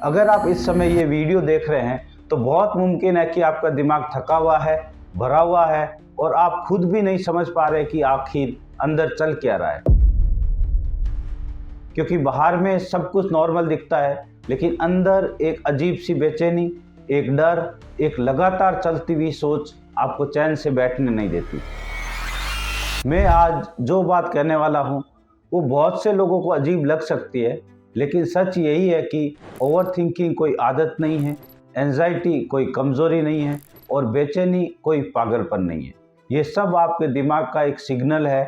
अगर आप इस समय ये वीडियो देख रहे हैं तो बहुत मुमकिन है कि आपका दिमाग थका हुआ है, भरा हुआ है और आप खुद भी नहीं समझ पा रहे कि आखिर अंदर चल क्या रहा है। क्योंकि बाहर में सब कुछ नॉर्मल दिखता है, लेकिन अंदर एक अजीब सी बेचैनी, एक डर, एक लगातार चलती हुई सोच आपको चैन से बैठने नहीं देती। मैं आज जो बात कहने वाला हूँ वो बहुत से लोगों को अजीब लग सकती है, लेकिन सच यही है कि ओवर थिंकिंग कोई आदत नहीं है, एंजाइटी कोई कमज़ोरी नहीं है और बेचैनी कोई पागलपन नहीं है। ये सब आपके दिमाग का एक सिग्नल है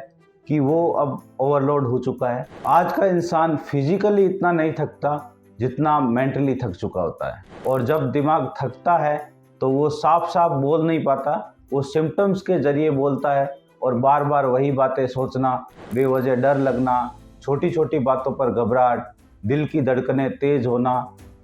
कि वो अब ओवरलोड हो चुका है। आज का इंसान फिजिकली इतना नहीं थकता जितना मेंटली थक चुका होता है, और जब दिमाग थकता है तो वो साफ साफ बोल नहीं पाता, वो सिम्टम्स के ज़रिए बोलता है और बार बार वही बातें सोचना, बेवजह डर लगना, छोटी छोटी बातों पर घबराहट, दिल की धड़कनें तेज होना,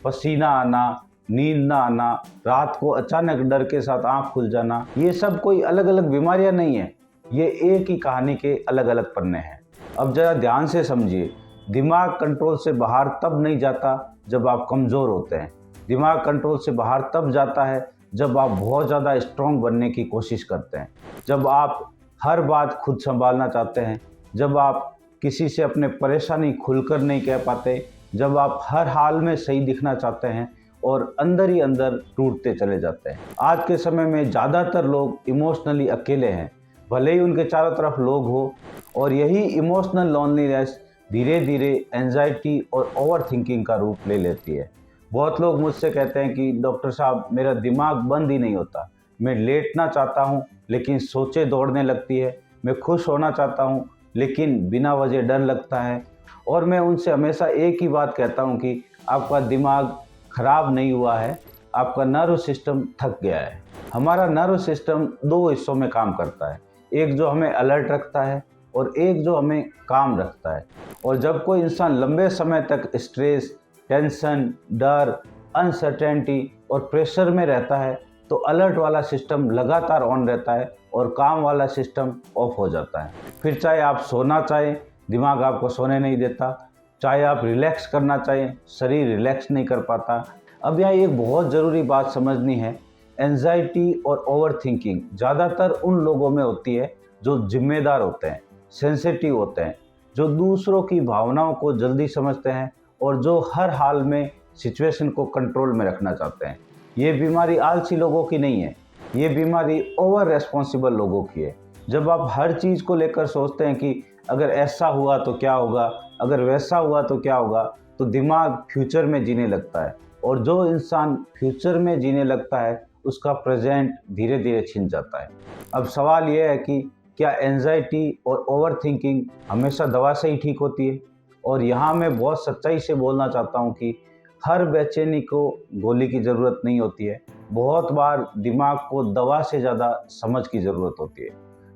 पसीना आना, नींद ना आना, रात को अचानक डर के साथ आंख खुल जाना, ये सब कोई अलग अलग बीमारियां नहीं है, ये एक ही कहानी के अलग अलग पन्ने हैं। अब ज़रा ध्यान से समझिए, दिमाग कंट्रोल से बाहर तब नहीं जाता जब आप कमज़ोर होते हैं। दिमाग कंट्रोल से बाहर तब जाता है जब आप बहुत ज़्यादा स्ट्रॉन्ग बनने की कोशिश करते हैं, जब आप हर बात खुद संभालना चाहते हैं, जब आप किसी से अपने परेशानी खुलकर नहीं कह पाते, जब आप हर हाल में सही दिखना चाहते हैं और अंदर ही अंदर टूटते चले जाते हैं। आज के समय में ज़्यादातर लोग इमोशनली अकेले हैं, भले ही उनके चारों तरफ लोग हो, और यही इमोशनल लोनलीनेस धीरे धीरे एंजाइटी और ओवर थिंकिंग का रूप ले लेती है। बहुत लोग मुझसे कहते हैं कि डॉक्टर साहब, मेरा दिमाग बंद ही नहीं होता, मैं लेटना चाहता हूँ लेकिन सोचें दौड़ने लगती है, मैं खुश होना चाहता हूँ लेकिन बिना वजह डर लगता है। और मैं उनसे हमेशा एक ही बात कहता हूँ कि आपका दिमाग खराब नहीं हुआ है, आपका नर्व सिस्टम थक गया है। हमारा नर्व सिस्टम दो हिस्सों में काम करता है, एक जो हमें अलर्ट रखता है और एक जो हमें काम रखता है। और जब कोई इंसान लंबे समय तक स्ट्रेस, टेंशन, डर, अनसर्टेनिटी और प्रेशर में रहता है तो अलर्ट वाला सिस्टम लगातार ऑन रहता है और काम वाला सिस्टम ऑफ हो जाता है। फिर चाहे आप सोना चाहें, दिमाग आपको सोने नहीं देता, चाहे आप रिलैक्स करना चाहें, शरीर रिलैक्स नहीं कर पाता। अब यहाँ एक बहुत ज़रूरी बात समझनी है, एंजाइटी और ओवर थिंकिंग ज़्यादातर उन लोगों में होती है जो जिम्मेदार होते हैं, सेंसिटिव होते हैं, जो दूसरों की भावनाओं को जल्दी समझते हैं और जो हर हाल में सिचुएशन को कंट्रोल में रखना चाहते हैं। ये बीमारी आलसी लोगों की नहीं है, ये बीमारी ओवर रेस्पॉन्सिबल लोगों की है। जब आप हर चीज़ को लेकर सोचते हैं कि अगर ऐसा हुआ तो क्या होगा, अगर वैसा हुआ तो क्या होगा, तो दिमाग फ्यूचर में जीने लगता है, और जो इंसान फ्यूचर में जीने लगता है उसका प्रेजेंट धीरे धीरे छिन जाता है। अब सवाल यह है कि क्या एंजाइटी और ओवर थिंकिंग हमेशा दवा से ही ठीक होती है? और यहाँ मैं बहुत सच्चाई से बोलना चाहता हूँ कि हर बेचैनी को गोली की ज़रूरत नहीं होती है। बहुत बार दिमाग को दवा से ज़्यादा समझ की ज़रूरत होती है।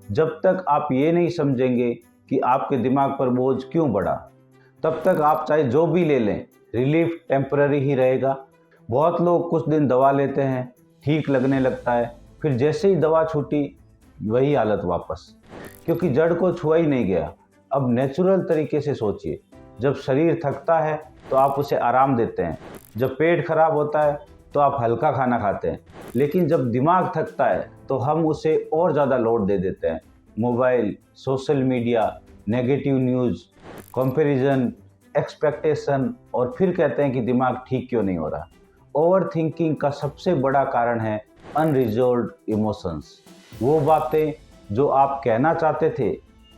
जब तक आप ये नहीं समझेंगे कि आपके दिमाग पर बोझ क्यों बढ़ा, तब तक आप चाहे जो भी ले लें, रिलीफ टेम्पररी ही रहेगा। बहुत लोग कुछ दिन दवा लेते हैं, ठीक लगने लगता है, फिर जैसे ही दवा छूटी वही हालत वापस, क्योंकि जड़ को छुआ ही नहीं गया। अब नेचुरल तरीके से सोचिए, जब शरीर थकता है तो आप उसे आराम देते हैं, जब पेट खराब होता है तो आप हल्का खाना खाते हैं, लेकिन जब दिमाग थकता है तो हम उसे और ज़्यादा लोड दे देते हैं। Mobile, social media, negative news, comparison, expectation, और फिर कहते हैं कि दिमाग ठीक क्यों नहीं हो रहा। ओवर थिंकिंग का सबसे बड़ा कारण है अनरिजॉल्व्ड इमोशंस, वो बातें जो आप कहना चाहते थे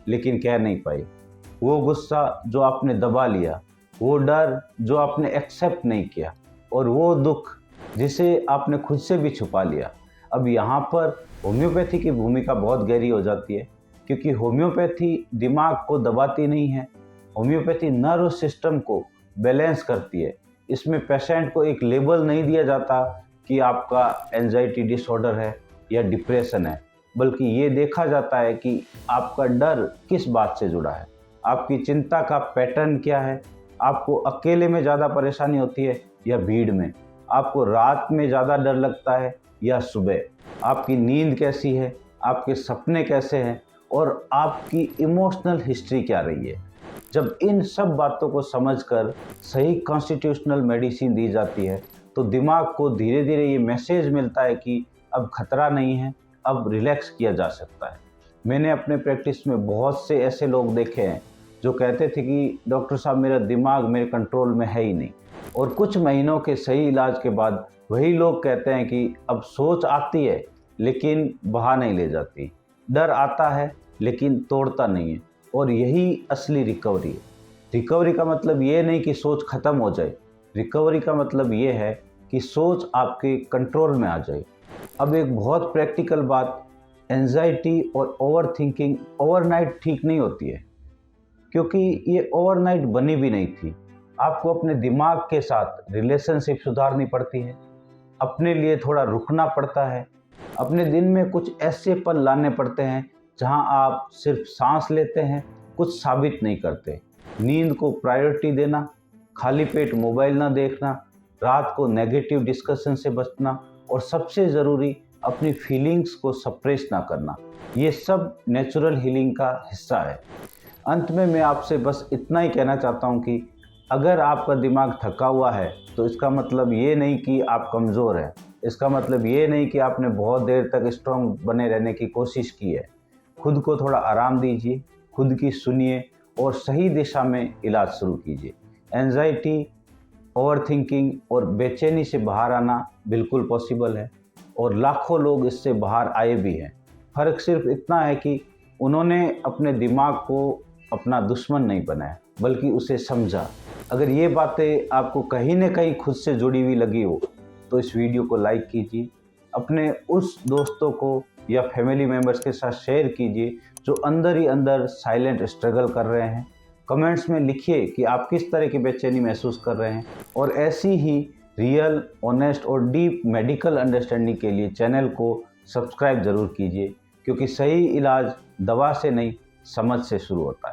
लेकिन कह नहीं पाए, वो गुस्सा जो आपने दबा लिया, वो डर जो आपने एक्सेप्ट नहीं किया, और वो दुख जिसे आपने खुद से भी छुपा लिया। अब यहाँ पर होम्योपैथी की भूमिका बहुत गहरी हो जाती है, क्योंकि होम्योपैथी दिमाग को दबाती नहीं है, होम्योपैथी नर्व सिस्टम को बैलेंस करती है। इसमें पेशेंट को एक लेबल नहीं दिया जाता कि आपका एंजाइटी डिसऑर्डर है या डिप्रेशन है, बल्कि ये देखा जाता है कि आपका डर किस बात से जुड़ा है, आपकी चिंता का पैटर्न क्या है, आपको अकेले में ज़्यादा परेशानी होती है या भीड़ में, आपको रात में ज़्यादा डर लगता है या सुबह, आपकी नींद कैसी है, आपके सपने कैसे हैं, और आपकी इमोशनल हिस्ट्री क्या रही है। जब इन सब बातों को समझकर सही कॉन्स्टिट्यूशनल मेडिसिन दी जाती है तो दिमाग को धीरे धीरे ये मैसेज मिलता है कि अब खतरा नहीं है, अब रिलैक्स किया जा सकता है। मैंने अपने प्रैक्टिस में बहुत से ऐसे लोग देखे हैं जो कहते थे कि डॉक्टर साहब मेरा दिमाग मेरे कंट्रोल में है ही नहीं, और कुछ महीनों के सही इलाज के बाद वही लोग कहते हैं कि अब सोच आती है लेकिन बहा नहीं ले जाती, डर आता है लेकिन तोड़ता नहीं है, और यही असली रिकवरी है। रिकवरी का मतलब ये नहीं कि सोच ख़त्म हो जाए, रिकवरी का मतलब ये है कि सोच आपके कंट्रोल में आ जाए। अब एक बहुत प्रैक्टिकल बात, एंजाइटी और ओवर थिंकिंग ओवरनाइट ठीक नहीं होती है, क्योंकि ये ओवरनाइट बनी भी नहीं थी। आपको अपने दिमाग के साथ रिलेशनशिप सुधारनी पड़ती है, अपने लिए थोड़ा रुकना पड़ता है, अपने दिन में कुछ ऐसे पल लाने पड़ते हैं जहां आप सिर्फ सांस लेते हैं, कुछ साबित नहीं करते। नींद को प्रायोरिटी देना, खाली पेट मोबाइल ना देखना, रात को नेगेटिव डिस्कशन से बचना, और सबसे ज़रूरी अपनी फीलिंग्स को सप्रेस ना करना, ये सब नेचुरल हीलिंग का हिस्सा है। अंत में मैं आपसे बस इतना ही कहना चाहता हूँ कि अगर आपका दिमाग थका हुआ है तो इसका मतलब ये नहीं कि आप कमज़ोर हैं, इसका मतलब ये नहीं कि आपने बहुत देर तक स्ट्रॉन्ग बने रहने की कोशिश की है। खुद को थोड़ा आराम दीजिए, खुद की सुनिए और सही दिशा में इलाज शुरू कीजिए। एंजाइटी, ओवरथिंकिंग और बेचैनी से बाहर आना बिल्कुल पॉसिबल है, और लाखों लोग इससे बाहर आए भी हैं। फ़र्क सिर्फ इतना है कि उन्होंने अपने दिमाग को अपना दुश्मन नहीं बनाया, बल्कि उसे समझा। अगर ये बातें आपको कहीं न कहीं खुद से जुड़ी हुई लगी हो तो इस वीडियो को लाइक कीजिए, अपने उस दोस्तों को या फैमिली मेम्बर्स के साथ शेयर कीजिए जो अंदर ही अंदर साइलेंट स्ट्रगल कर रहे हैं। कमेंट्स में लिखिए कि आप किस तरह की बेचैनी महसूस कर रहे हैं, और ऐसी ही रियल, ऑनेस्ट और डीप मेडिकल अंडरस्टैंडिंग के लिए चैनल को सब्सक्राइब ज़रूर कीजिए, क्योंकि सही इलाज दवा से नहीं, समझ से शुरू होता है।